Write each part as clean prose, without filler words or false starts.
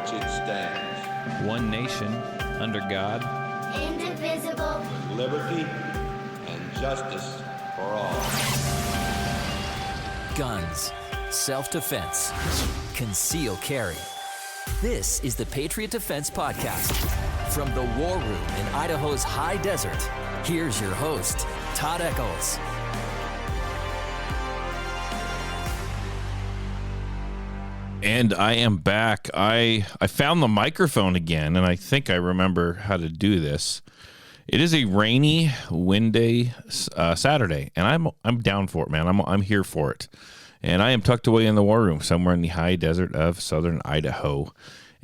which it stands. One nation, under God. Indivisible. With liberty and justice for all. Guns, self-defense, concealed carry. This is the Patriot Defense Podcast. From the war room in Idaho's high desert, here's your host, Todd Echols. And I am back. I found the microphone again, and I think I remember how to do this. It is a rainy, windy Saturday, and I'm down for it, man. I'm here for it. And I am tucked away in the war room somewhere in the high desert of southern Idaho.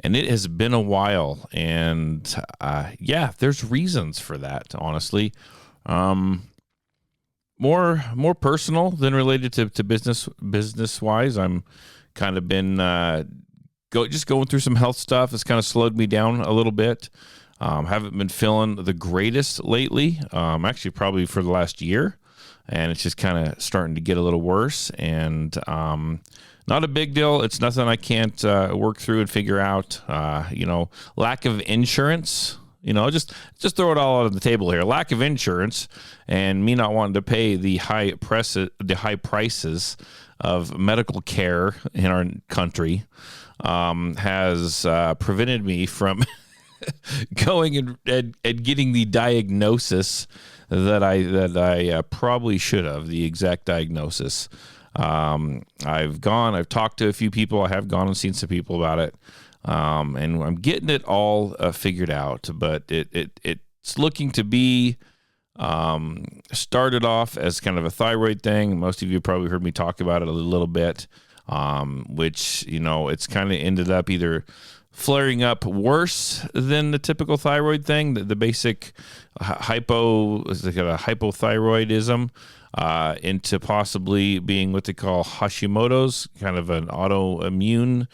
And it has been a while, and yeah, there's reasons for that, honestly. More personal than related to business-wise. I'm kind of been just going through some health stuff. It's kind of slowed me down a little bit. Haven't been feeling the greatest lately, actually probably for the last year, and it's just kind of starting to get a little worse, and not a big deal. It's nothing I can't work through and figure out. Lack of insurance, just throw it all on the table here. Lack of insurance and me not wanting to pay the high prices of medical care in our country has prevented me from going and getting the diagnosis that I probably should have, the exact diagnosis. I've talked to a few people. I have gone and seen some people about it. And I'm getting it all figured out, but it's looking to be started off as kind of a thyroid thing. Most of you probably heard me talk about it a little bit, which, it's kind of ended up either flaring up worse than the typical thyroid thing, the basic hypothyroidism, into possibly being what they call Hashimoto's, kind of an autoimmune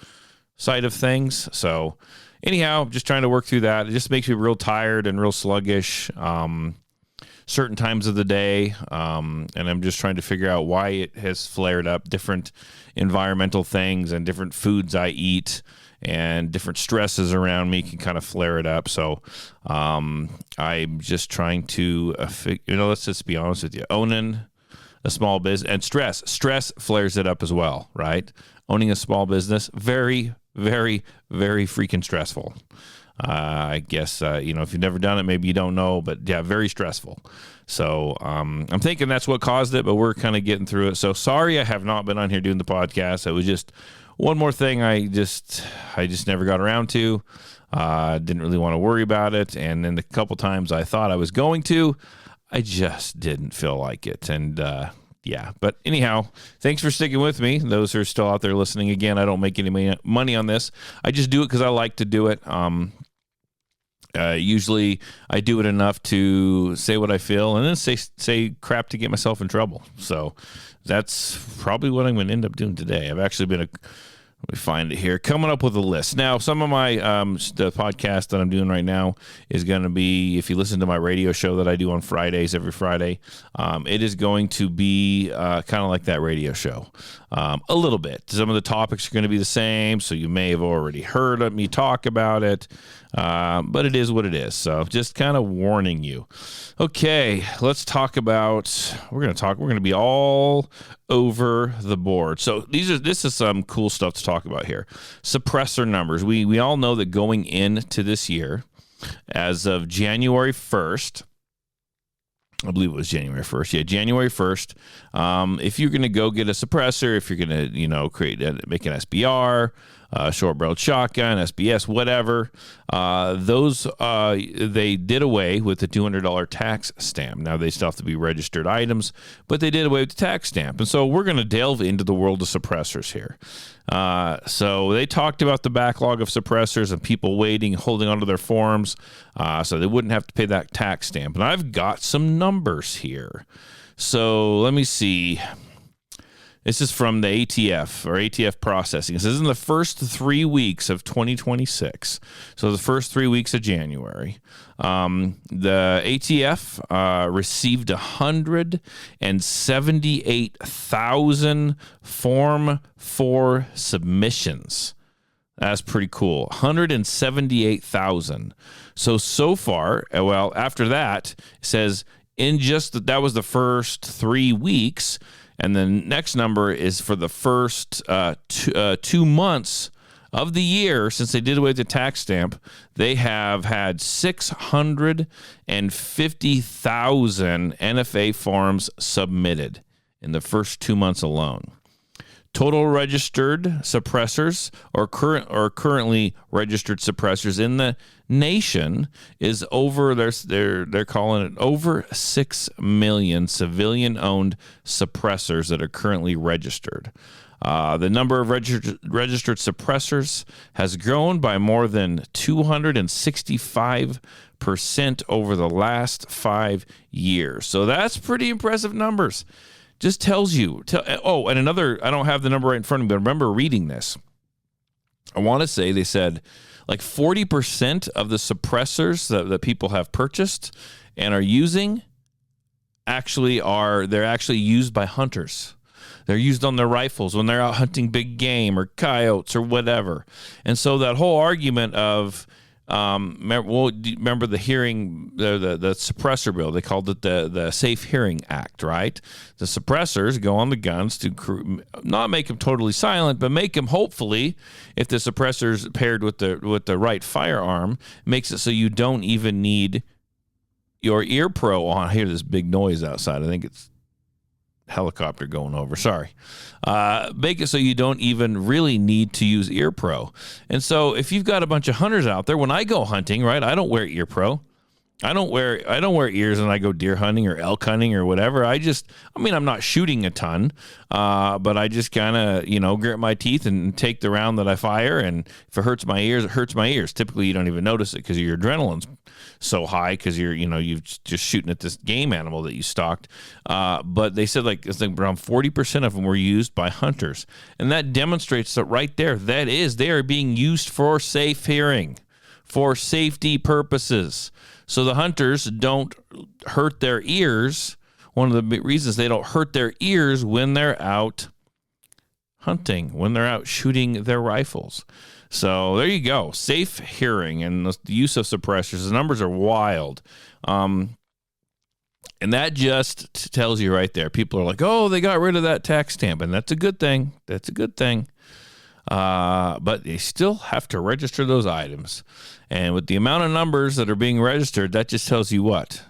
side of things. So anyhow, just trying to work through that. It just makes me real tired and real sluggish certain times of the day, and I'm just trying to figure out why it has flared up. Different environmental things and different foods I eat and different stresses around me can kind of flare it up. So I'm just trying to let's just be honest with you. Owning a small business and stress flares it up as well, right? Owning a small business, very, very, very freaking stressful. I guess, if you've never done it, maybe you don't know, but yeah, very stressful. So I'm thinking that's what caused it, but we're kind of getting through it. So sorry I have not been on here doing the podcast. It was just one more thing I just never got around to. Didn't really want to worry about it. And then the couple times I thought I was going to, I just didn't feel like it. And yeah, but anyhow, thanks for sticking with me. Those who are still out there listening. Again, I don't make any money on this. I just do it because I like to do it. Usually I do it enough to say what I feel and then say crap to get myself in trouble. So that's probably what I'm going to end up doing today. I've actually been let me find it here. Coming up with a list. Now, some of my the podcast that I'm doing right now is going to be, if you listen to my radio show that I do on Fridays, every Friday, it is going to be kind of like that radio show. A little bit. Some of the topics are going to be the same, so you may have already heard me talk about it, but it is what it is. So just kind of warning you. Okay, let's talk about, we're going to be all over the board. So this is some cool stuff to talk about here. Suppressor numbers. We all know that going into this year, as of January 1st, I believe it was January 1st. Yeah, January 1st. If you're going to go get a suppressor, if you're going to, make an SBR, short-barreled shotgun, SBS, whatever, they did away with the $200 tax stamp. Now, they still have to be registered items, but they did away with the tax stamp. And so we're going to delve into the world of suppressors here. So they talked about the backlog of suppressors and people waiting, holding onto their forms, so they wouldn't have to pay that tax stamp. And I've got some numbers here. So let me see. This is from the ATF, or ATF processing. It says in the first 3 weeks of 2026, so the first 3 weeks of January, the ATF received 178,000 Form 4 submissions. That's pretty cool. 178,000. So far, well, after that, it says that was the first 3 weeks. And the next number is for the first 2 months of the year since they did away with the tax stamp. They have had 650,000 NFA forms submitted in the first 2 months alone. Total registered suppressors or currently registered suppressors in the nation is over. They're calling it over 6 million civilian-owned suppressors that are currently registered. The number of registered suppressors has grown by more than 265% over the last 5 years. So that's pretty impressive numbers. Just tells you. And another, I don't have the number right in front of me, but I remember reading this. I want to say they said like 40% of the suppressors that people have purchased and are using they're actually used by hunters. They're used on their rifles when they're out hunting big game or coyotes or whatever. And so that whole argument of, remember the hearing, the suppressor bill, they called it the Safe Hearing Act, right? The suppressors go on the guns to not make them totally silent, but make them, hopefully, if the suppressor's paired with the right firearm, makes it so you don't even need your ear pro on. I hear this big noise outside. I think it's helicopter going over. Sorry. Make it so you don't even really need to use ear pro. And so if you've got a bunch of hunters out there, when I go hunting, right, I don't wear ear pro. I don't wear ears when I go deer hunting or elk hunting or whatever. I'm not shooting a ton, but I just kind of, grit my teeth and take the round that I fire. And if it hurts my ears, it hurts my ears. Typically, you don't even notice it because your adrenaline's so high because you're just shooting at this game animal that you stalked. But they said it's like around 40% of them were used by hunters. And that demonstrates that right there, they are being used for safe hearing, for safety purposes. So the hunters don't hurt their ears. One of the reasons they don't hurt their ears when they're out hunting, when they're out shooting their rifles. So there you go. Safe hearing and the use of suppressors. The numbers are wild. And that just tells you right there. People are like, oh, they got rid of that tax stamp. And that's a good thing. That's a good thing. But they still have to register those items. And with the amount of numbers that are being registered, that just tells you what?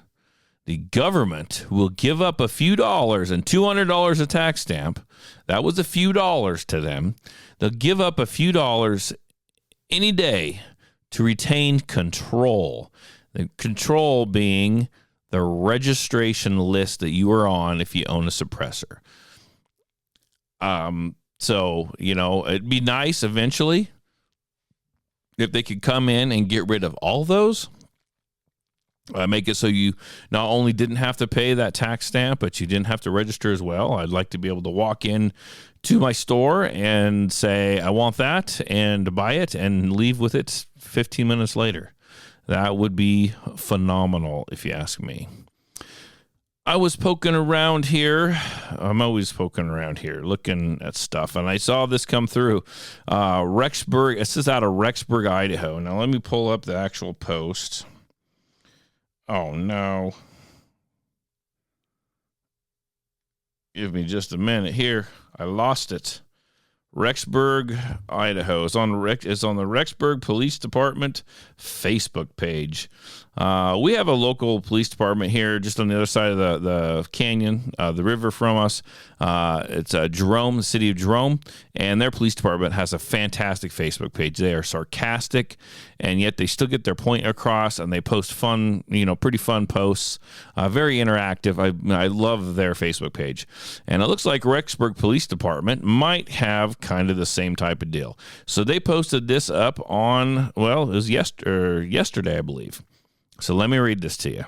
The government will give up a few dollars, and $200 a tax stamp. That was a few dollars to them. They'll give up a few dollars any day to retain control. The control being the registration list that you are on if you own a suppressor. So, it'd be nice eventually if they could come in and get rid of all those. Make it so you not only didn't have to pay that tax stamp, but you didn't have to register as well. I'd like to be able to walk in to my store and say, I want that, and buy it and leave with it 15 minutes later. That would be phenomenal, if you ask me. I was poking around here. I'm always poking around here, looking at stuff, and I saw this come through. Rexburg. This is out of Rexburg, Idaho. Now, let me pull up the actual post. Oh, no. Give me just a minute here. I lost it. Rexburg, Idaho. It's on the Rexburg Police Department Facebook page. We have a local police department here just on the other side of the canyon, the river from us. It's Jerome, the city of Jerome, and their police department has a fantastic Facebook page. They are sarcastic, and yet they still get their point across, and they post fun, pretty fun posts, very interactive. I love their Facebook page. And it looks like Rexburg Police Department might have kind of the same type of deal. So they posted this up on, it was yesterday, I believe. So let me read this to you.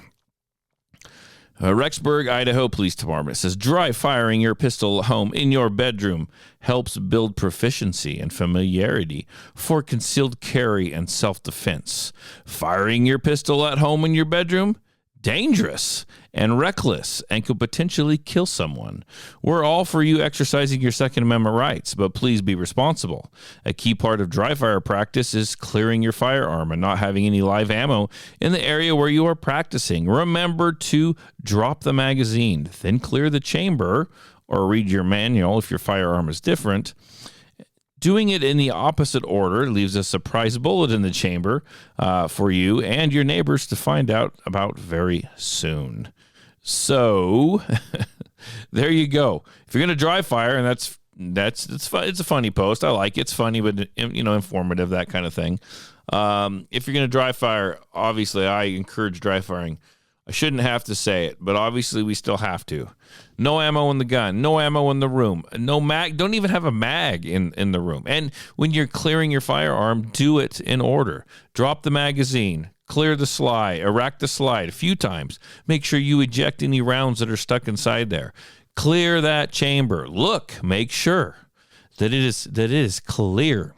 Rexburg, Idaho Police Department says, dry firing your pistol at home in your bedroom helps build proficiency and familiarity for concealed carry and self-defense. Firing your pistol at home in your bedroom dangerous and reckless and could potentially kill someone. We're all for you exercising your Second Amendment rights, but please be responsible. A key part of dry fire practice is clearing your firearm and not having any live ammo in the area where you are practicing. Remember to drop the magazine, then clear the chamber, or read your manual if your firearm is different. Doing it in the opposite order leaves a surprise bullet in the chamber for you and your neighbors to find out about very soon. So there you go. If you're going to dry fire, and it's fun. It's a funny post. I like it. It's funny, but informative, that kind of thing. If you're going to dry fire, obviously I encourage dry firing. I shouldn't have to say it, but obviously we still have to. No ammo in the gun, no ammo in the room, no mag. Don't even have a mag in the room. And when you're clearing your firearm, do it in order. Drop the magazine, clear the slide, erect the slide a few times. Make sure you eject any rounds that are stuck inside there. Clear that chamber. Look, make sure that it is clear.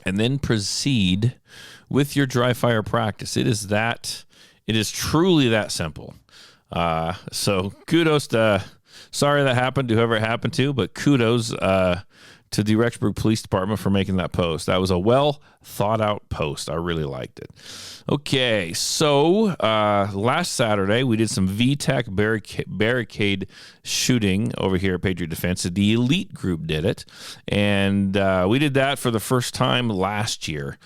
And then proceed with your dry fire practice. It is truly that simple. So kudos to, sorry that happened to whoever it happened to, but kudos to the Rexburg Police Department for making that post. That was a well thought out post. I really liked it. Okay, so last Saturday we did some VTAC barricade shooting over here at Patriot Defense. The elite group did it, and we did that for the first time last year.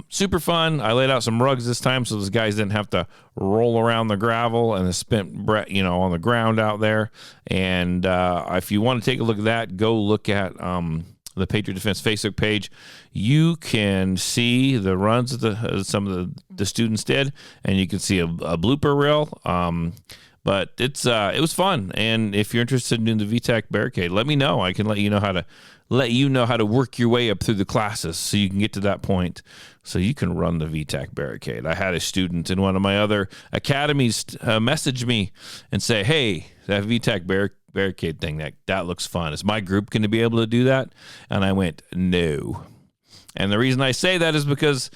Super fun. I laid out some rugs this time so those guys didn't have to roll around the gravel and the spent on the ground out there. And if you want to take a look at that, go look at the Patriot Defense Facebook page. You can see the runs that some of the students did, and you can see a blooper reel. But it was fun. And if you're interested in doing the VTAC barricade, let me know. I can let you know how to work your way up through the classes so you can get to that point so you can run the VTAC barricade. I had a student in one of my other academies message me and say, hey, that VTAC barricade thing, that looks fun. Is my group going to be able to do that? And I went, no. And the reason I say that is because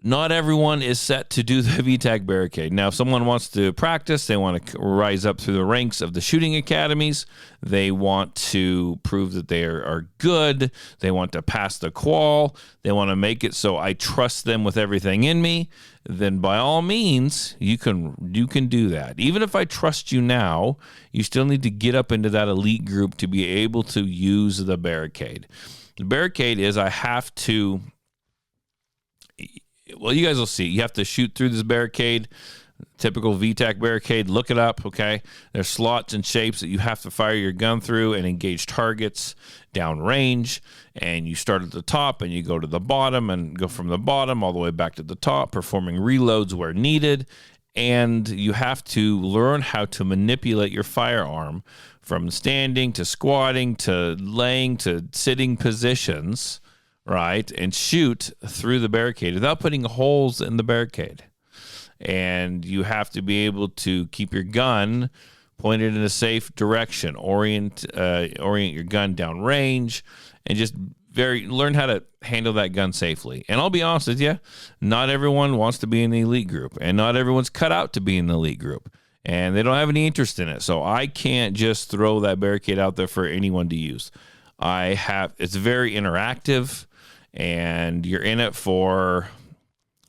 not everyone is set to do the VTAC barricade. Now, if someone wants to practice, they want to rise up through the ranks of the shooting academies, they want to prove that they are good, they want to pass the qual, they want to make it so I trust them with everything in me, then by all means, you can do that. Even if I trust you now, you still need to get up into that elite group to be able to use the barricade. The barricade is well, you guys will see. You have to shoot through this barricade, typical VTAC barricade. Look it up, okay? There's slots and shapes that you have to fire your gun through and engage targets downrange. And you start at the top and you go to the bottom and go from the bottom all the way back to the top, performing reloads where needed. And you have to learn how to manipulate your firearm from standing to squatting to laying to sitting positions, right, and shoot through the barricade without putting holes in the barricade. And you have to be able to keep your gun pointed in a safe direction, orient your gun down range, and just learn how to handle that gun safely. And I'll be honest with you, not everyone wants to be in the elite group, and not everyone's cut out to be in the elite group, and they don't have any interest in it. So I can't just throw that barricade out there for anyone to use. It's very interactive. And you're in it for,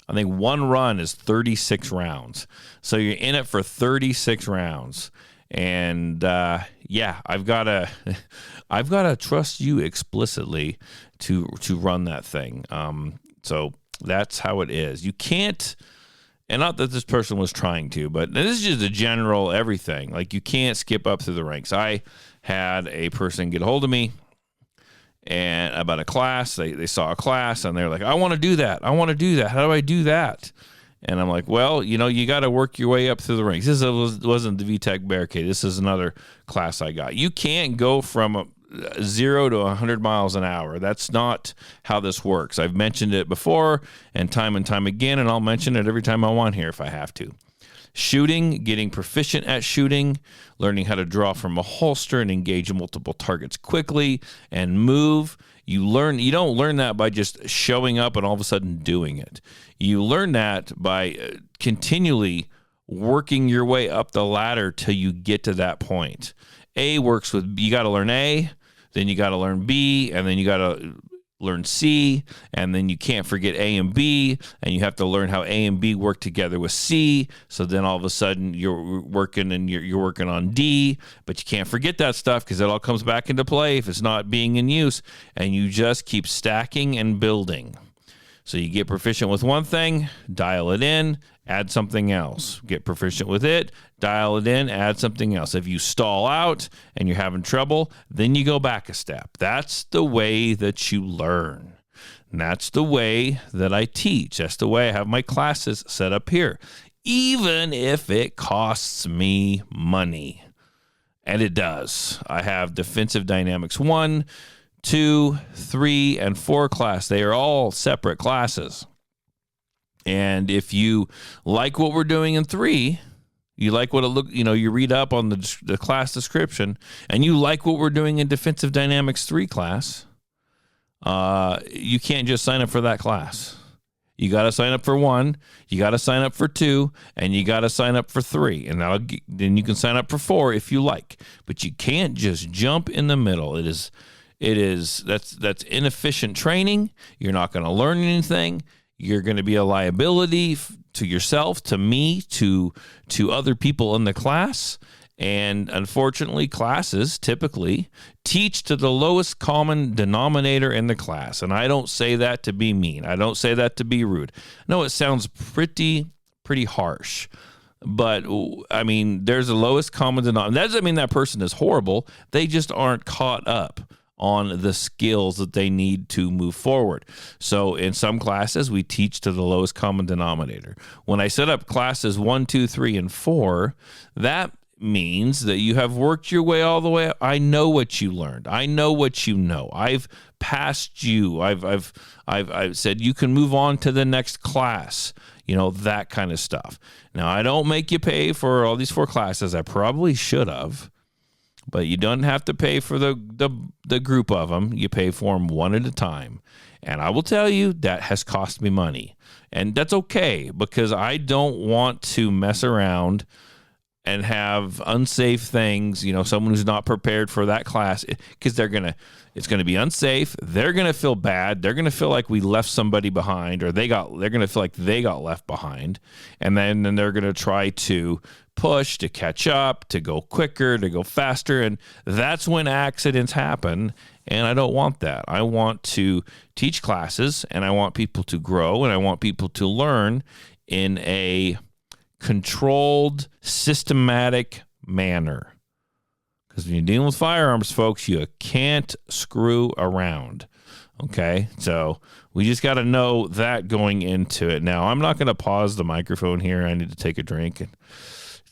I think one run is 36 rounds. So you're in it for 36 rounds. And I've got to trust you explicitly to run that thing. So that's how it is. You can't, and not that this person was trying to, but this is just a general everything. Like, you can't skip up through the ranks. I had a person get a hold of me and about a class. They saw a class and they're like, I want to do that. How do I do that? And I'm like, well, you got to work your way up through the ranks. This wasn't the VTAC barricade. This is another class I got. You can't go from 0 to 100 miles an hour. That's not how this works. I've mentioned it before and time again, and I'll mention it every time I want here if I have to. Shooting, getting proficient at shooting, learning how to draw from a holster and engage multiple targets quickly and move. You don't learn that by just showing up and all of a sudden doing it. You learn that by continually working your way up the ladder till you get to that point. A works with, you got to learn A, then you got to learn B, and then you got to learn C, and then you can't forget A and B, and you have to learn how A and B work together with C. So then all of a sudden you're working on D, but you can't forget that stuff because it all comes back into play if it's not being in use, and you just keep stacking and building. So you get proficient with one thing, dial it in, add something else. Get proficient with it, dial it in, add something else. If you stall out and you're having trouble, then you go back a step. That's the way that you learn. And that's the way that I teach. That's the way I have my classes set up here, even if it costs me money. And it does. I have Defensive Dynamics 1, 2, 3, and 4 class. They are all separate classes. And if you like what we're doing in 3, you like what it look, you read up on the class description, and you like what we're doing in Defensive Dynamics 3 class, you can't just sign up for that class. You got to sign up for 1, you got to sign up for 2, and you got to sign up for 3, and then you can sign up for 4 if you like. But you can't just jump in the middle. That's inefficient training. You're not going to learn anything. You're going to be a liability to yourself, to me, to other people in the class. And unfortunately, classes typically teach to the lowest common denominator in the class. And I don't say that to be mean. I don't say that to be rude. No, it sounds pretty harsh. But, I mean, there's the lowest common denominator. That doesn't mean that person is horrible. They just aren't caught up on the skills that they need to move forward. So in some classes, we teach to the lowest common denominator. When I set up classes 1, 2, 3, and 4, that means that you have worked your way all the way up. I know what you learned. I know what you know. I've passed you. I've said you can move on to the next class. That kind of stuff. Now, I don't make you pay for all these 4 classes. I probably should have. But you don't have to pay for the group of them. You pay for them one at a time. And I will tell you, that has cost me money. And that's okay, because I don't want to mess around and have unsafe things, someone who's not prepared for that class, because it's going to be unsafe. They're going to feel bad. They're going to feel like we left somebody behind, or they're going to feel like they got left behind. And then they're going to try to push to catch up, to go quicker, to go faster. And that's when accidents happen. And I don't want that. I want to teach classes, and I want people to grow, and I want people to learn in a controlled, systematic manner. Because when you're dealing with firearms, folks, you can't screw around. Okay? So we just got to know that going into it. Now, I'm not going to pause the microphone here. I need to take a drink.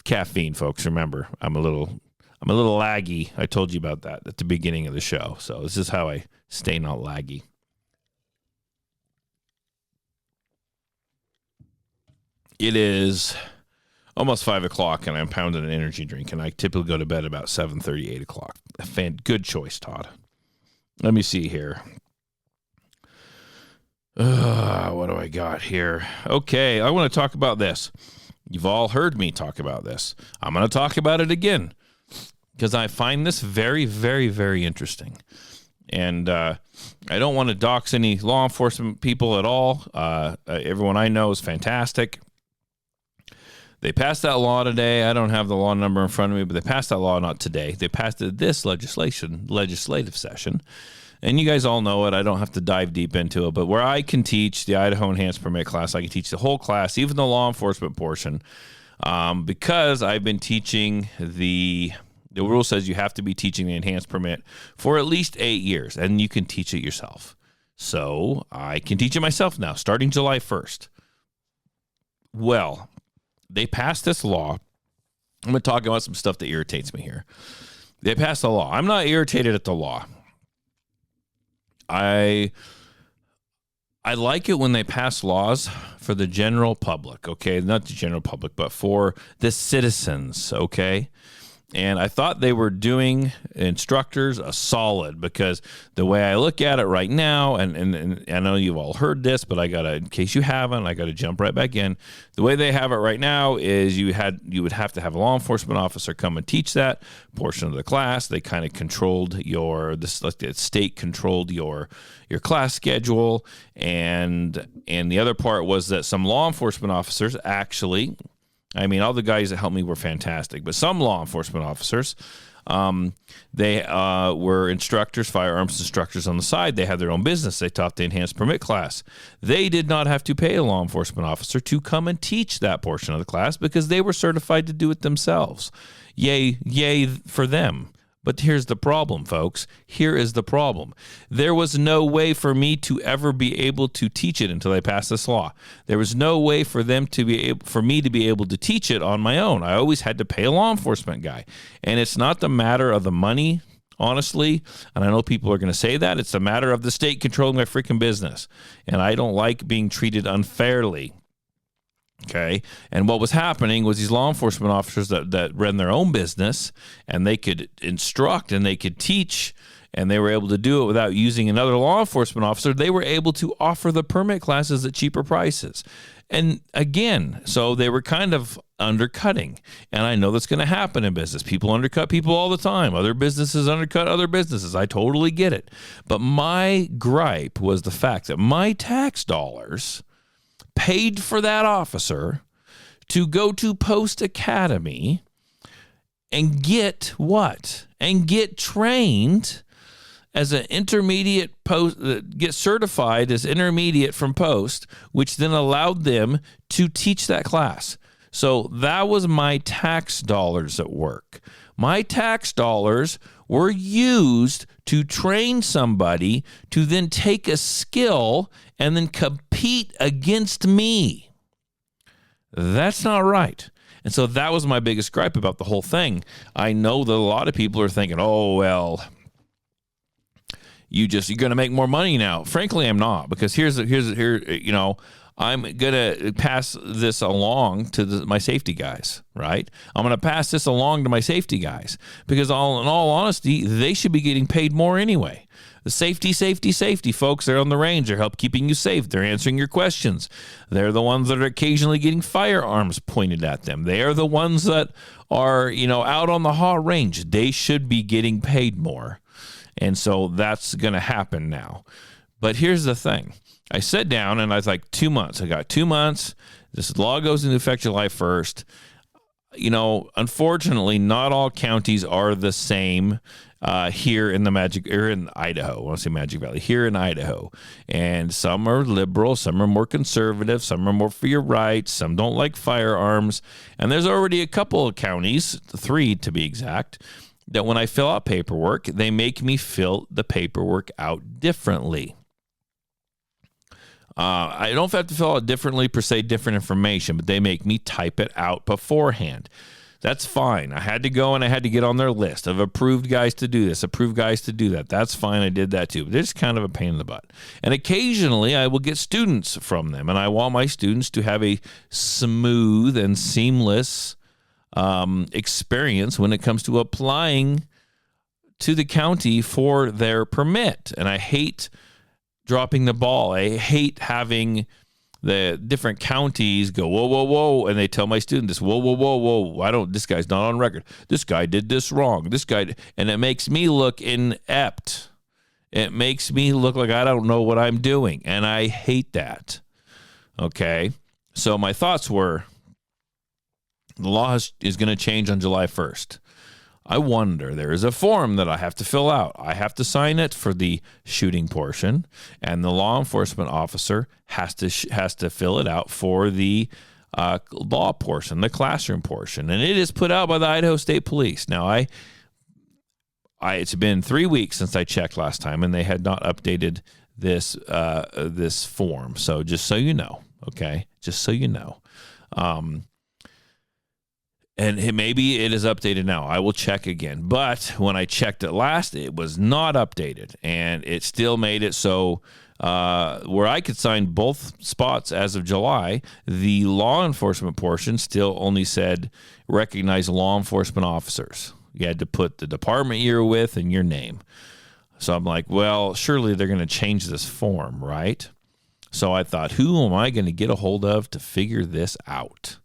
Caffeine, folks. Remember, I'm a little laggy. I told you about that at the beginning of the show. So this is how I stay not laggy. It is almost 5 o'clock, and I'm pounding an energy drink, and I typically go to bed about 7:30, 8 o'clock. Good choice, Todd. Let me see here. What do I got here? Okay, I want to talk about this. You've all heard me talk about this. I'm going to talk about it again because I find this very, very, very interesting. And I don't want to dox any law enforcement people at all. Everyone I know is fantastic. They passed that law today. I don't have the law number in front of me, but they passed that law not today. They passed it this legislative session. And you guys all know it. I don't have to dive deep into it. But where I can teach the Idaho Enhanced Permit class, I can teach the whole class, even the law enforcement portion, because I've been teaching the rule says you have to be teaching the Enhanced Permit for at least 8 years, and you can teach it yourself. So I can teach it myself now, starting July 1st. Well, they passed this law. I'm going to talk about some stuff that irritates me here. They passed the law. I'm not irritated at the law. I like it when they pass laws for the general public, okay? Not the general public, but for the citizens, okay? And I thought they were doing instructors a solid, because the way I look at it right now, and I know you've all heard this, but in case you haven't, I got to jump right back in. The way they have it right now is you would have to have a law enforcement officer come and teach that portion of the class. They kind of controlled the state controlled your class schedule, and the other part was that some law enforcement officers actually, I mean, all the guys that helped me were fantastic, but some law enforcement officers, they were instructors, firearms instructors on the side. They had their own business. They taught the enhanced permit class. They did not have to pay a law enforcement officer to come and teach that portion of the class, because they were certified to do it themselves. Yay for them. But here's the problem, folks. Here is the problem. There was no way for me to ever be able to teach it until I passed this law. There was no way for me to be able to teach it on my own. I always had to pay a law enforcement guy. And it's not the matter of the money, honestly. And I know people are going to say that. It's a matter of the state controlling my freaking business. And I don't like being treated unfairly. Okay. And what was happening was these law enforcement officers that ran their own business, and they could instruct and they could teach, and they were able to do it without using another law enforcement officer. They were able to offer the permit classes at cheaper prices. And again, so they were kind of undercutting. And I know that's going to happen in business. People undercut people all the time. Other businesses undercut other businesses. I totally get it. But my gripe was the fact that my tax dollars paid for that officer to go to Post Academy and get what? And get trained as an intermediate post, get certified as intermediate from Post, which then allowed them to teach that class. So that was my tax dollars at work. My tax dollars were used to train somebody to then take a skill and then compete against me. That's not right. And so that was my biggest gripe about the whole thing. I know that a lot of people are thinking, oh, well, you're going to make more money now. Frankly, I'm not, because here, I'm going to pass this along to my safety guys, right? I'm going to pass this along to my safety guys, because in all honesty, they should be getting paid more anyway. The safety folks. They're on the range. They're help keeping you safe. They're answering your questions. They're the ones that are occasionally getting firearms pointed at them. They are the ones that are, out on the hot range. They should be getting paid more. And so that's going to happen now. But here's the thing. I sat down and I was like, 2 months. I got 2 months. This law goes into effect July 1st. Unfortunately, not all counties are the same here in in Idaho. I want to say Magic Valley, here in Idaho. And some are liberal, some are more conservative, some are more for your rights, some don't like firearms. And there's already a couple of counties, 3 to be exact, that when I fill out paperwork, they make me fill the paperwork out differently. I don't have to fill out differently per se, different information, but they make me type it out beforehand. That's fine. I had to go and I had to get on their list of approved guys to do this, approved guys to do that. That's fine. I did that too. But it's kind of a pain in the butt. And occasionally I will get students from them, and I want my students to have a smooth and seamless experience when it comes to applying to the county for their permit. And I hate dropping the ball. I hate having the different counties go, whoa, and they tell my student this, whoa, this guy's not on record. This guy did this wrong. And it makes me look inept. It makes me look like I don't know what I'm doing, and I hate that. Okay? So my thoughts were, the law is going to change on July 1st. I wonder, there is a form that I have to fill out. I have to sign it for the shooting portion, and the law enforcement officer has to fill it out for the law portion, the classroom portion. And it is put out by the Idaho State Police. Now, it's been 3 weeks since I checked last time, and they had not updated this form. So just so you know, okay? Just so you know. And maybe it is updated now. I will check again. But when I checked it last, it was not updated. And it still made it so where I could sign both spots as of July, the law enforcement portion still only said recognize law enforcement officers. You had to put the department you're with and your name. So I'm like, well, surely they're going to change this form, right? So I thought, who am I going to get a hold of to figure this out?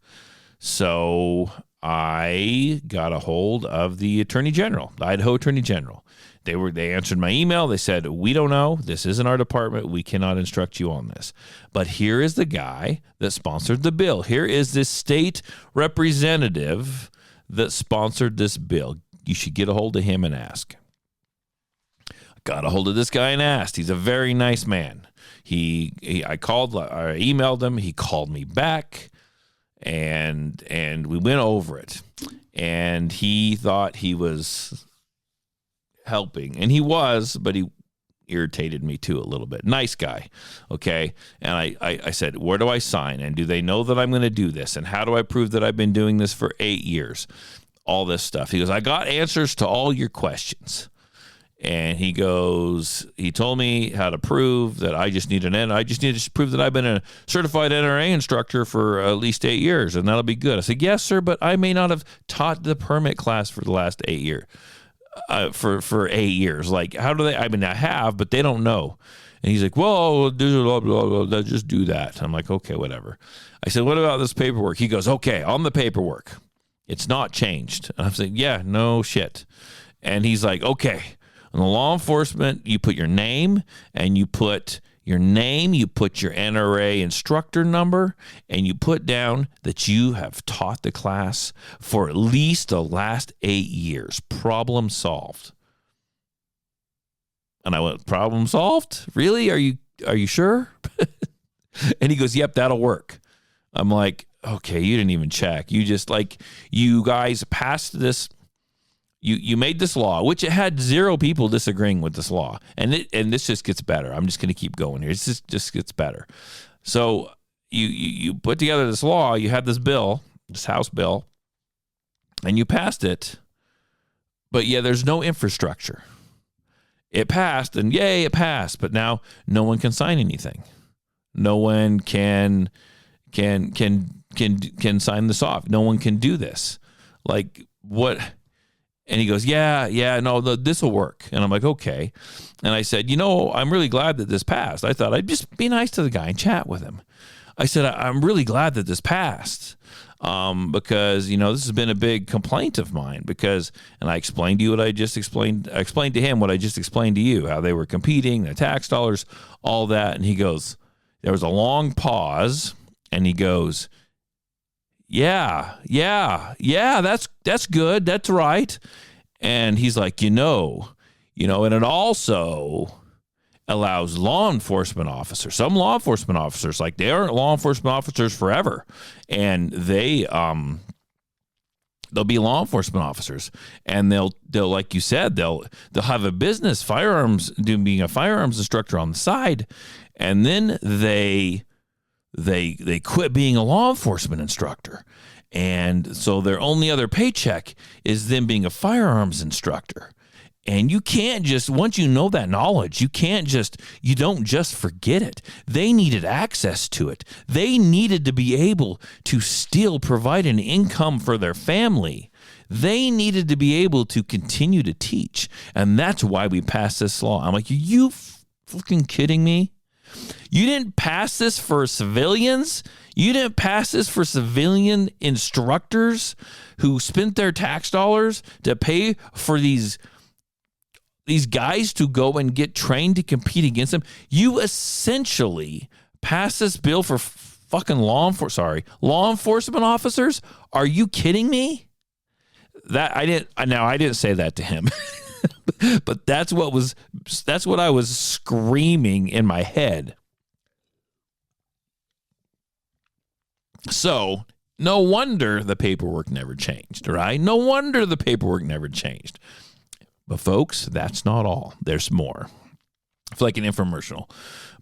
So I got a hold of the Attorney General, the Idaho Attorney General. They answered my email. They said, we don't know. This isn't our department. We cannot instruct you on this. But here is the guy that sponsored the bill. Here is this state representative that sponsored this bill. You should get a hold of him and ask. I got a hold of this guy and asked. He's a very nice man. I emailed him. He called me back, and we went over it. And he thought he was helping, and he was, but he irritated me too a little bit. Nice guy, okay? And I said, where do I sign? And do they know that I'm going to do this? And how do I prove that I've been doing this for 8 years? All this stuff. He goes, I got answers to all your questions. And he told me how to prove that I just need to prove that I've been a certified NRA instructor for at least 8 years, and that'll be good. I said, yes, sir, but I may not have taught the permit class for the last 8 years. For 8 years. Like, how do they? I mean, I have, but they don't know. And he's like, well, blah, blah, blah, just do that. I'm like, okay, whatever. I said, what about this paperwork? He goes, okay, on the paperwork, it's not changed. And I'm saying, yeah, no shit. And he's like, okay, on the law enforcement, you put your name, and you put your NRA instructor number, and you put down that you have taught the class for at least the last 8 years. Problem solved. And I went, problem solved? Really? Are you sure? And he goes, yep, that'll work. I'm like, okay, you didn't even check. You just, like, you guys passed this. You made this law, which it had 0 people disagreeing with this law. And this just gets better. I'm just going to keep going here. It just gets better. So you put together this law. You had this bill, this House bill, and you passed it. But, yeah, there's no infrastructure. It passed, and yay, it passed. But now no one can sign anything. No one can sign this off. No one can do this. Like, what? And he goes, yeah, no, this will work. And I'm like, okay. And I said, I'm really glad that this passed. I thought I'd just be nice to the guy and chat with him. I said, I'm really glad that this passed because, this has been a big complaint of mine and I explained to you what I just explained. I explained to him what I just explained to you, how they were competing, the tax dollars, all that. And he goes, there was a long pause, and he goes, yeah, that's good. That's right. And he's like, and it also allows law enforcement officers. Some law enforcement officers, like, they aren't law enforcement officers forever. And they'll be law enforcement officers, and they'll like you said, they'll have a business, being a firearms instructor on the side. And then they quit being a law enforcement instructor. And so their only other paycheck is them being a firearms instructor. And you can't just, once you know that knowledge, you don't just forget it. They needed access to it. They needed to be able to still provide an income for their family. They needed to be able to continue to teach. And that's why we passed this law. I'm like, are you fucking kidding me? You didn't pass this for civilians? You didn't pass this for civilian instructors who spent their tax dollars to pay for these guys to go and get trained to compete against them? You essentially passed this bill for fucking law enforcement officers? Are you kidding me? I didn't say that to him. But that's what I was screaming in my head. So no wonder the paperwork never changed, right? No wonder the paperwork never changed. But folks, that's not all. There's more. It's like an infomercial.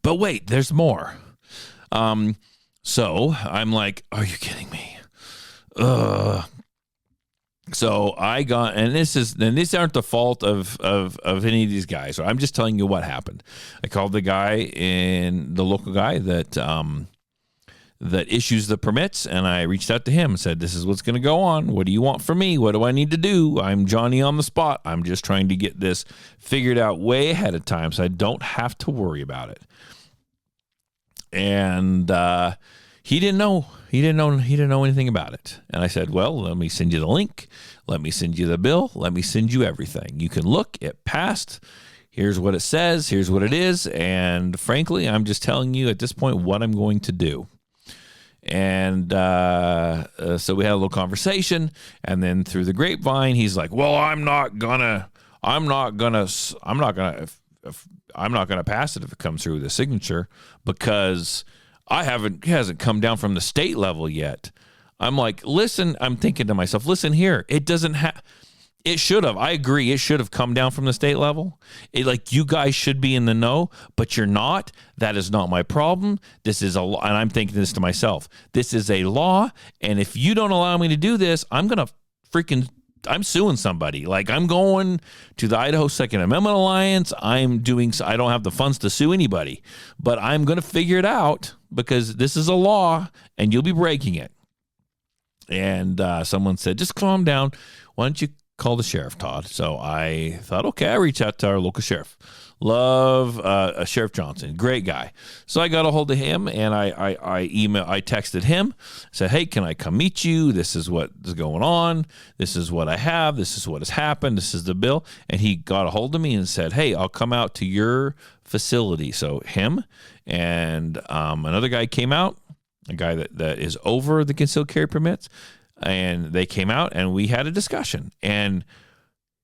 But wait, there's more. So I'm like, are you kidding me? So I got, and these aren't the fault of any of these guys. So I'm just telling you what happened. I called the local guy that that issues the permits, and I reached out to him and said, this is what's going to go on. What do you want from me? What do I need to do? I'm Johnny on the spot. I'm just trying to get this figured out way ahead of time so I don't have to worry about it. And he didn't know. He didn't know anything about it. And I said, well, let me send you the link. Let me send you the bill. Let me send you everything. You can look. It passed. Here's what it says. Here's what it is. And frankly, I'm just telling you at this point what I'm going to do. And so we had a little conversation, and then through the grapevine, he's like, "Well, I'm not gonna pass it if it comes through the signature because it hasn't come down from the state level yet." I'm like, "Listen," I'm thinking to myself, "Listen here, it doesn't have." It should have. I agree. It should have come down from the state level. You guys should be in the know, but you're not. That is not my problem. This is a law. And I'm thinking this to myself. This is a law. And if you don't allow me to do this, I'm suing somebody. I'm going to the Idaho Second Amendment Alliance. I don't have the funds to sue anybody, but I'm going to figure it out because this is a law and you'll be breaking it. And someone said, just calm down. Why don't you call the sheriff, Todd? So I thought, okay, I reach out to our local sheriff. Love Sheriff Johnson, great guy. So I got a hold of him and I texted him, said, hey, can I come meet you? This is what is going on. This is what I have. This is what has happened. This is the bill. And he got a hold of me and said, hey, I'll come out to your facility. So him and another guy came out, a guy that is over the concealed carry permits. And they came out and we had a discussion. And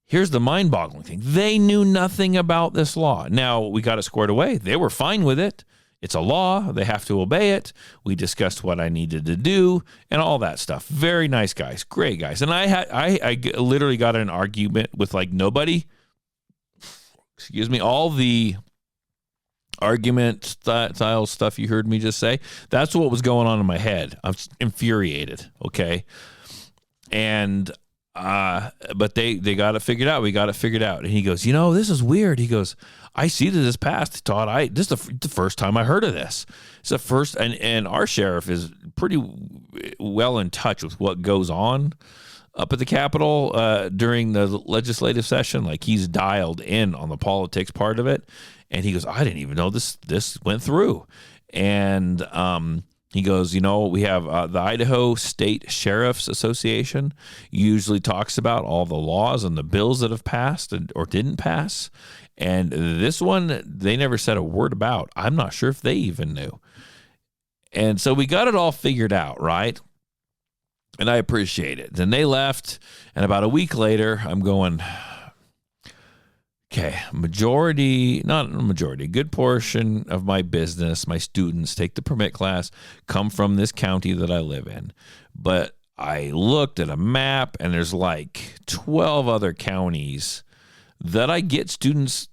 here's the mind-boggling thing. They knew nothing about this law. Now, we got it squared away. They were fine with it. It's a law. They have to obey it. We discussed what I needed to do and all that stuff. Very nice guys. Great guys. And I literally got in an argument with nobody. Excuse me. All the argument style stuff you heard me just say, that's what was going on in my head. I'm infuriated, okay? And but they got it figured out. We got it figured out. And he goes, this is weird. He goes, I see that this passed, Todd. This is the first time I heard of this. It's the first, and our sheriff is pretty well in touch with what goes on up at the Capitol during the legislative session. He's dialed in on the politics part of it. And he goes, I didn't even know this went through. And he goes, we have the Idaho State Sheriff's Association usually talks about all the laws and the bills that have passed or didn't pass. And this one, they never said a word about. I'm not sure if they even knew. And so we got it all figured out, right? And I appreciate it. Then they left. And about a week later, I'm going, okay, a good portion of my business, my students take the permit class, come from this county that I live in. But I looked at a map and there's 12 other counties that I get students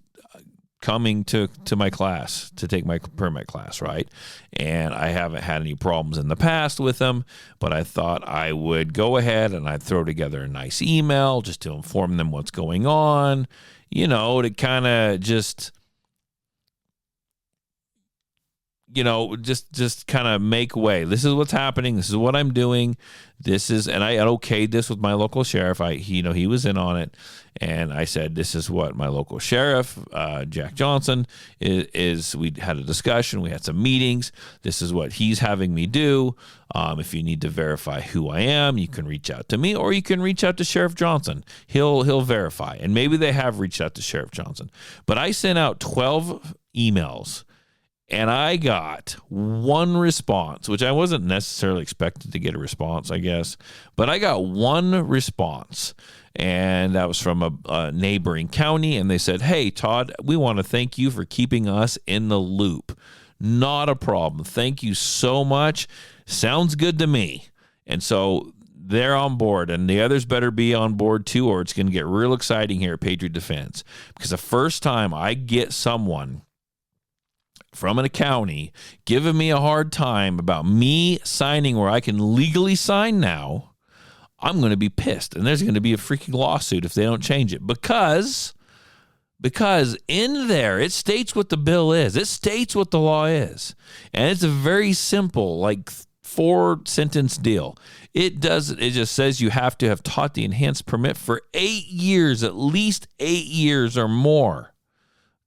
coming to my class to take my permit class, right? And I haven't had any problems in the past with them, but I thought I would go ahead and I'd throw together a nice email just to inform them what's going on, to kind of just kind of make way. This is what's happening. This is what I'm doing. And I okayed this with my local sheriff. He was in on it. And I said, this is what my local sheriff, Jack Johnson, is. We had a discussion. We had some meetings. This is what he's having me do. If you need to verify who I am, you can reach out to me or you can reach out to Sheriff Johnson. He'll verify. And maybe they have reached out to Sheriff Johnson. But I sent out 12 emails. And I got one response, which I wasn't necessarily expected to get a response, I guess. But I got one response, and that was from a neighboring county. And they said, hey, Todd, we want to thank you for keeping us in the loop. Not a problem. Thank you so much. Sounds good to me. And so they're on board, and the others better be on board too, or it's going to get real exciting here at Patriot Defense. Because the first time I get someone from a county giving me a hard time about me signing where I can legally sign now, I'm going to be pissed. And there's going to be a freaking lawsuit if they don't change it. Because in there, it states what the bill is. It states what the law is. And it's a very simple, 4-sentence deal. It just says you have to have taught the enhanced permit for 8 years, at least 8 years or more.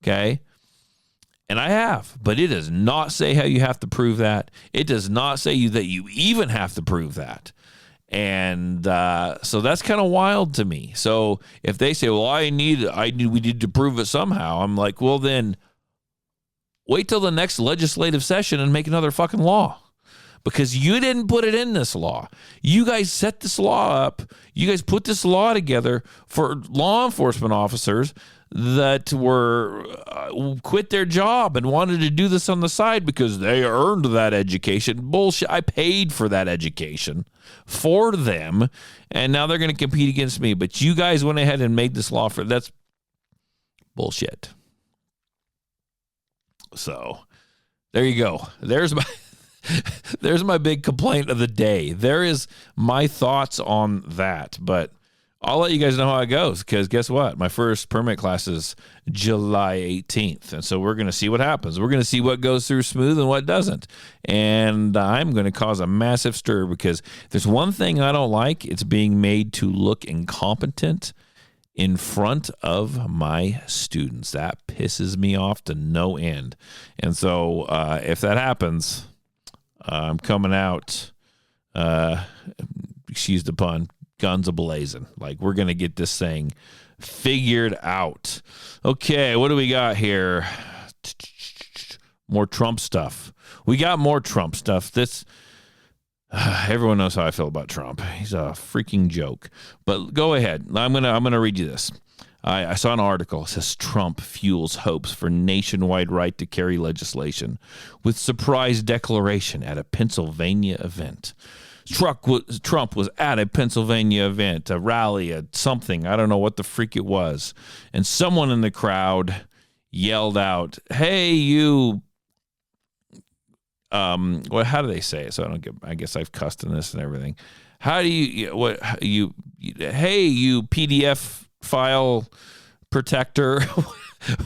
Okay. And I have, but it does not say how you have to prove that. It does not say that you even have to prove that. And so that's kind of wild to me. So if they say, well, we need to prove it somehow, I'm like, well, then wait till the next legislative session and make another fucking law, because you didn't put it in this law. You guys set this law up. You guys put this law together for law enforcement officers that were quit their job and wanted to do this on the side because they earned that education. Bullshit. I paid for that education for them, and now they're going to compete against me. But you guys went ahead and made this law that's bullshit. So there you go. There's my big complaint of the day. There is my thoughts on that. But I'll let you guys know how it goes, because guess what? My first permit class is July 18th. And so we're going to see what happens. We're going to see what goes through smooth and what doesn't. And I'm going to cause a massive stir, because there's one thing I don't like. It's being made to look incompetent in front of my students. That pisses me off to no end. And so if that happens, I'm coming out, excuse the pun, guns a-blazing. Like, we're going to get this thing figured out. Okay, what do we got here? More Trump stuff. We got more Trump stuff. Everyone knows how I feel about Trump. He's a freaking joke. But go ahead. I'm gonna read you this. I saw an article. It says Trump fuels hopes for nationwide right to carry legislation with surprise declaration at a Pennsylvania event. Trump was at a Pennsylvania event, a rally, something. I don't know what the freak it was. And someone in the crowd yelled out, "Hey, you." Well, how do they say it? So I guess I've cussed in this and everything. How do hey, you PDF file protector,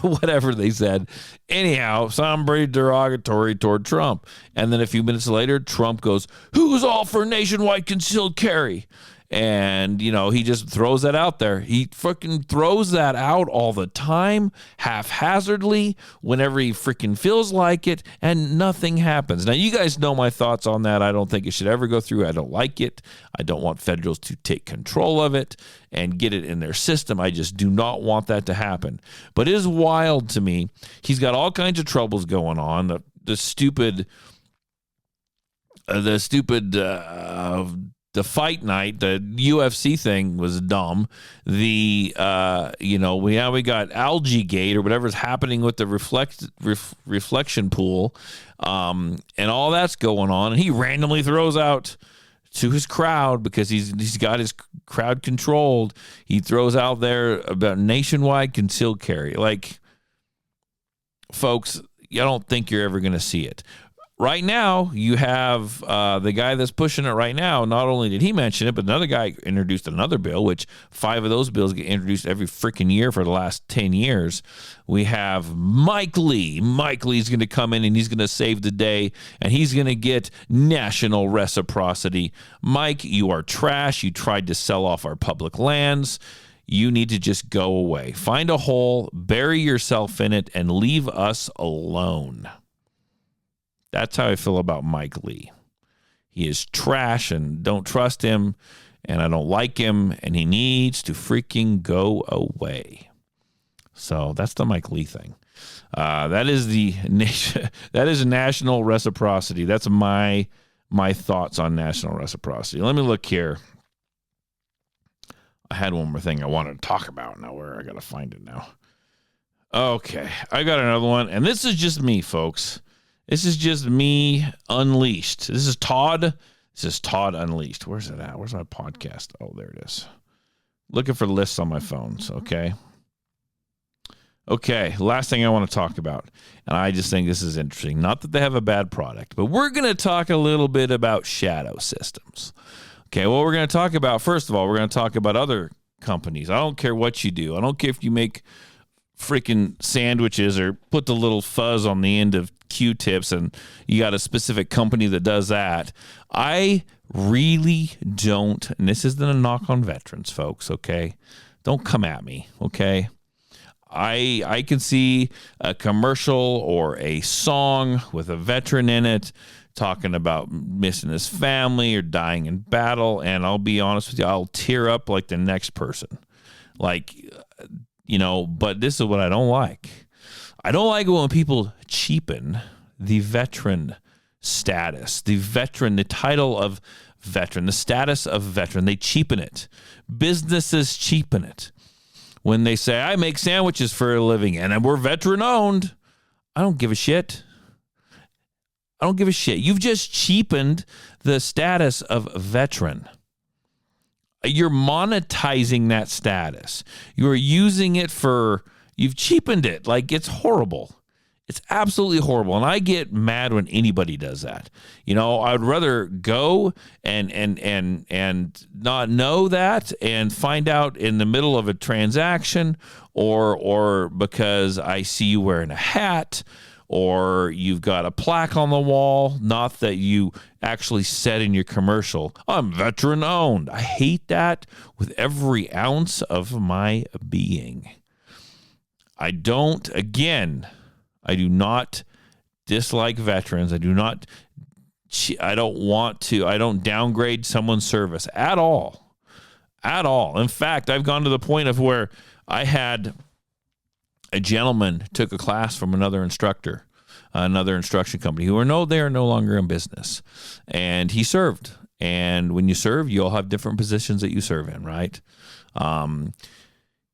whatever they said. Anyhow, sound pretty derogatory toward Trump. And then a few minutes later, Trump goes, "Who's all for nationwide concealed carry?" And, he just throws that out there. He freaking throws that out all the time, haphazardly, whenever he freaking feels like it, and nothing happens. Now, you guys know my thoughts on that. I don't think it should ever go through. I don't like it. I don't want federals to take control of it and get it in their system. I just do not want that to happen. But it is wild to me. He's got all kinds of troubles going on. The stupid the fight night, the UFC thing was dumb. We got Algae Gate or whatever's happening with the reflection pool, and all that's going on. And he randomly throws out to his crowd, because he's got his crowd controlled. He throws out there about nationwide concealed carry. Like, folks, I don't think you're ever going to see it. Right now, you have the guy that's pushing it right now. Not only did he mention it, but another guy introduced another bill, which 5 of those bills get introduced every freaking year for the last 10 years. We have Mike Lee. Mike Lee's going to come in and he's going to save the day, and he's going to get national reciprocity. Mike, you are trash. You tried to sell off our public lands. You need to just go away. Find a hole, bury yourself in it, and leave us alone. That's how I feel about Mike Lee. He is trash and don't trust him, and I don't like him, and he needs to freaking go away. So that's the Mike Lee thing. That is national reciprocity. That's my thoughts on national reciprocity. Let me look here. I had one more thing I wanted to talk about. Now I got to find it now. Okay, I got another one, and this is just me, folks. This is just me unleashed. This is Todd Unleashed. Where's it at? Where's my podcast? Oh, there it is. Looking for lists on my phones, okay? Okay, last thing I want to talk about, and I just think this is interesting. Not that they have a bad product, but we're going to talk a little bit about shadow systems. Okay, well, we're going to talk about, first of all, we're going to talk about other companies. I don't care what you do. I don't care if you make freaking sandwiches or put the little fuzz on the end of Q-tips, and you got a specific company that does that. I really don't, and this isn't a knock on veterans, folks, okay? Don't come at me, okay? I can see a commercial or a song with a veteran in it talking about missing his family or dying in battle, and I'll be honest with you, I'll tear up like the next person. Like, but this is what I don't like. I don't like it when people cheapen the veteran status, the title of veteran, the status of veteran. They cheapen it. Businesses cheapen it. When they say, I make sandwiches for a living and we're veteran owned, I don't give a shit. I don't give a shit. You've just cheapened the status of veteran. You're monetizing that status. You're using it you've cheapened it. Like, it's horrible. It's absolutely horrible. And I get mad when anybody does that. I'd rather go and not know that and find out in the middle of a transaction or because I see you wearing a hat or you've got a plaque on the wall, not that you actually said in your commercial, I'm veteran owned. I hate that with every ounce of my being. I do not dislike veterans. I don't downgrade someone's service at all. At all. In fact, I've gone to the point of where I had a gentleman took a class from another instructor, another instruction company they are no longer in business. And he served. And when you serve, you all have different positions that you serve in, right?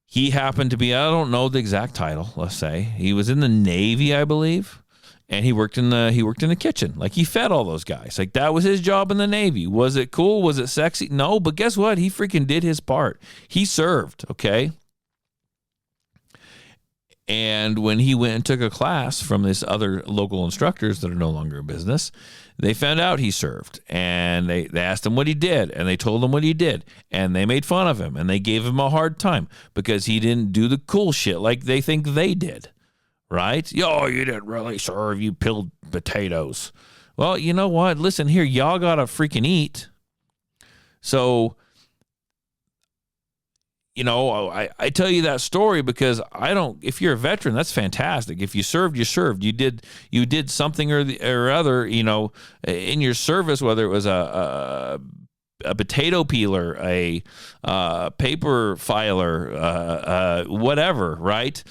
He happened to be, I don't know the exact title, let's say. He was in the Navy, I believe. And he worked in the kitchen. Like, he fed all those guys. Like, that was his job in the Navy. Was it cool? Was it sexy? No, but guess what? He freaking did his part. He served, okay? And when he went and took a class from this other local instructors that are no longer in business, they found out he served. And they asked him what he did, and they told him what he did. And they made fun of him, and they gave him a hard time because he didn't do the cool shit like they think they did. Right? Oh, you didn't really serve. You peeled potatoes. Well, you know what? Listen here. Y'all got to freaking eat. So, I tell you that story because if you're a veteran, that's fantastic. If you served, you served. You did something or other, in your service, whether it was a potato peeler, a paper filer, whatever, right?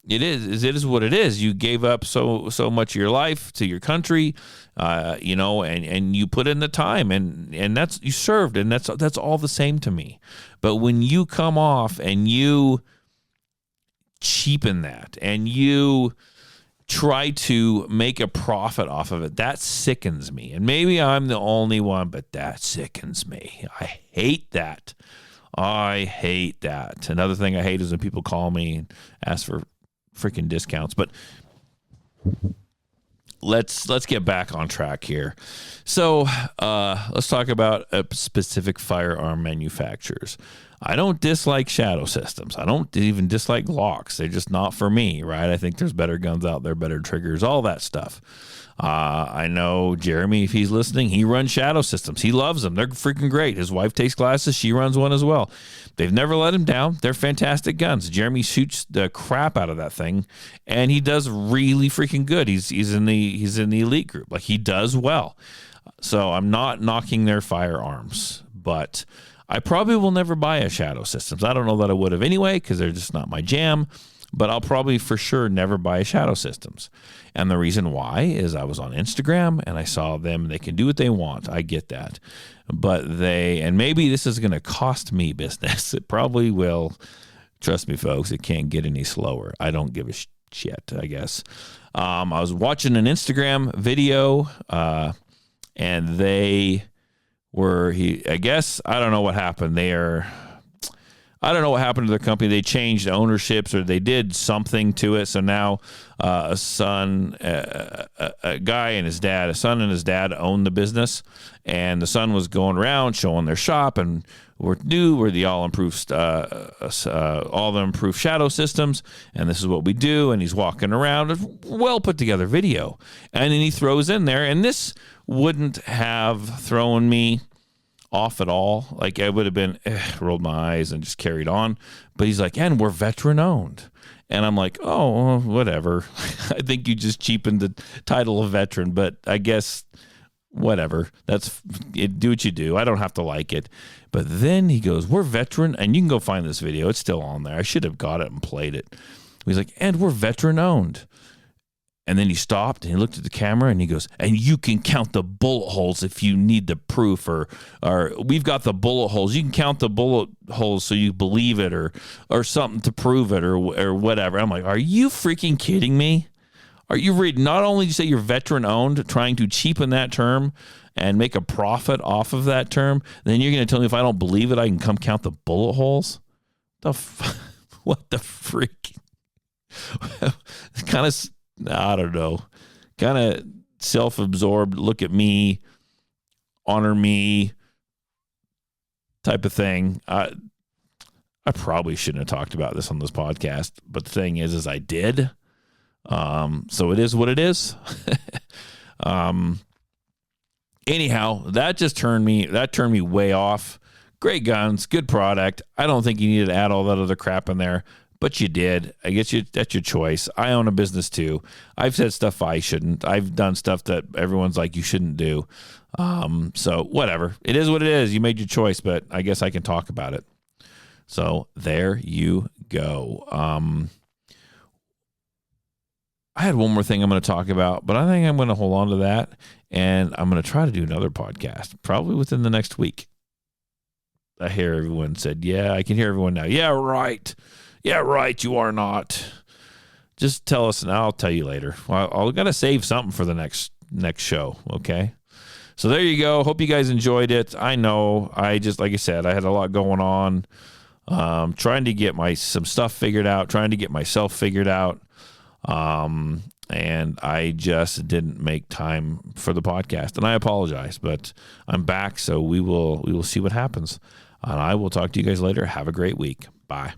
It is what it is. You gave up so much of your life to your country, and you put in the time, and that's, you served, and that's all the same to me. But when you come off and you cheapen that and you try to make a profit off of it, that sickens me. And maybe I'm the only one, but that sickens me. I hate that. I hate that. Another thing I hate is when people call me and ask for freaking discounts. But let's get back on track here. So let's talk about specific firearm manufacturers. I don't dislike Shadow Systems. I don't even dislike Glocks. They're just not for me, right? I think there's better guns out there, better triggers, all that stuff. I know Jeremy, if he's listening, he runs Shadow Systems. He loves them. They're freaking great. His wife takes classes. She runs one as well. They've never let him down. They're fantastic guns. Jeremy shoots the crap out of that thing, and he does really freaking good. He's in the elite group. Like, he does well. So I'm not knocking their firearms, but I probably will never buy a Shadow Systems. I don't know that I would have anyway because they're just not my jam. But I'll probably for sure never buy a Shadow Systems. And the reason why is I was on Instagram and I saw them. They can do what they want. I get that. But and maybe this is going to cost me business. It probably will. Trust me, folks, it can't get any slower. I don't give a shit, I guess. I was watching an Instagram video and they were, I guess, I don't know what happened. I don't know what happened to their company. They changed ownerships or they did something to it. So now a son and his dad own the business, and the son was going around showing their shop and we're the all improved, all the improved shadow systems, and this is what we do. And he's walking around, a well put together video, and then he throws in there, and this wouldn't have thrown me off at all. Like I would have been rolled my eyes and just carried on. But he's like, and we're veteran owned. And I'm like, oh, whatever. I think you just cheapened the title of veteran, but I guess whatever. That's it. Do what you do. I don't have to like it. But then he goes, we're veteran, and you can go find this video. It's still on there. I should have got it and played it. He's like, and we're veteran owned. And then he stopped and he looked at the camera and he goes, and you can count the bullet holes if you need the proof, or we've got the bullet holes. You can count the bullet holes so you believe it, or something to prove it, or whatever. I'm like, are you freaking kidding me? Are you reading? Not only do you say you're veteran owned, trying to cheapen that term and make a profit off of that term, then you're going to tell me if I don't believe it, I can come count the bullet holes? What the freak? Kind of, I don't know, kind of self-absorbed, look at me, honor me type of thing. I probably shouldn't have talked about this on this podcast, but the thing is I did. So it is what it is. Anyhow, that turned me way off. Great guns, good product. I don't think you needed to add all that other crap in there, but you did. I guess that's your choice. I own a business too. I've said stuff I shouldn't. I've done stuff that everyone's like, you shouldn't do. So whatever. It is what it is. You made your choice, but I guess I can talk about it. So there you go. I had one more thing I'm going to talk about, but I think I'm going to hold on to that, and I'm going to try to do another podcast probably within the next week. I hear everyone said, yeah, I can hear everyone now. Yeah, right. Yeah, right. You are not. Just tell us, and I'll tell you later. Well, I've got to save something for the next show. Okay. So there you go. Hope you guys enjoyed it. I know like I said, I had a lot going on, trying to get some stuff figured out, trying to get myself figured out. And I just didn't make time for the podcast, and I apologize, but I'm back. So we will see what happens, and I will talk to you guys later. Have a great week. Bye.